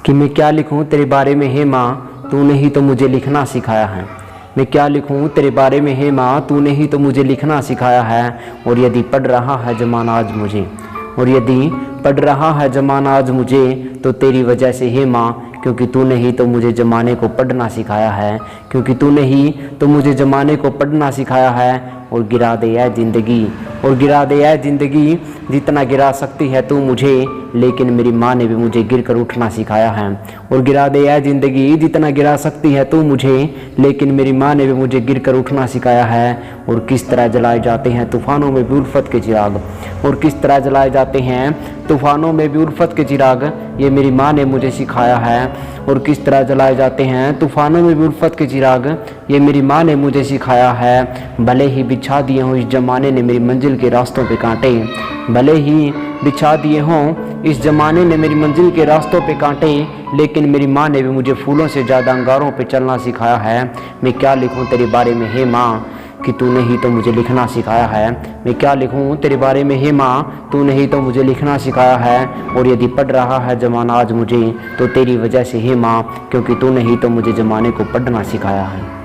कि मैं क्या लिखूं तेरे बारे में है माँ, तूने ही तो मुझे लिखना सिखाया है। मैं क्या लिखूं तेरे बारे में है माँ, तूने ही तो मुझे लिखना सिखाया है। और यदि पढ़ रहा है ज़माना आज मुझे, और यदि पढ़ रहा है ज़माना आज मुझे, तो तेरी वजह से है माँ, क्योंकि तूने ही तो मुझे ज़माने को पढ़ना सिखाया है। क्योंकि तूने ही तो मुझे ज़माने को पढ़ना सिखाया है। और गिरा दे ऐ ज़िंदगी, और गिरा दे ऐ ज़िंदगी, जितना गिरा सकती है तू मुझे, लेकिन मेरी माँ ने भी मुझे गिर कर उठना सिखाया है। और गिरा दे ऐ ज़िंदगी, जितना गिरा सकती है तू मुझे, लेकिन मेरी माँ ने भी मुझे गिर कर उठना सिखाया है। और किस तरह जलाए जाते हैं तूफ़ानों में भी उल्फत के चिराग, और किस तरह जलाए जाते हैं तूफ़ानों में भी उल्फत के चिराग, ये मेरी माँ ने मुझे सिखाया है। और किस तरह जलाए जाते हैं तूफ़ानों में भी उल्फत के चिराग, ये मेरी माँ ने मुझे सिखाया है। भले ही बिछा दिए हों इस ज़माने ने मेरी मंजिल के रास्तों पे कांटे, भले ही बिछा दिए हों इस ज़माने ने मेरी मंजिल के रास्तों पे कांटे, लेकिन मेरी माँ ने भी मुझे फूलों से ज़्यादा अंगारों पे चलना सिखाया है। मैं क्या लिखूं तेरे बारे में है माँ, कि तूने ही तो मुझे लिखना सिखाया है। मैं क्या लिखूं तेरे बारे में है माँ, तूने ही तो मुझे लिखना सिखाया है। और यदि पढ़ रहा है ज़माना आज मुझे, तो तेरी वजह से है माँ, क्योंकि तूने ही तो मुझे ज़माने को पढ़ना सिखाया है।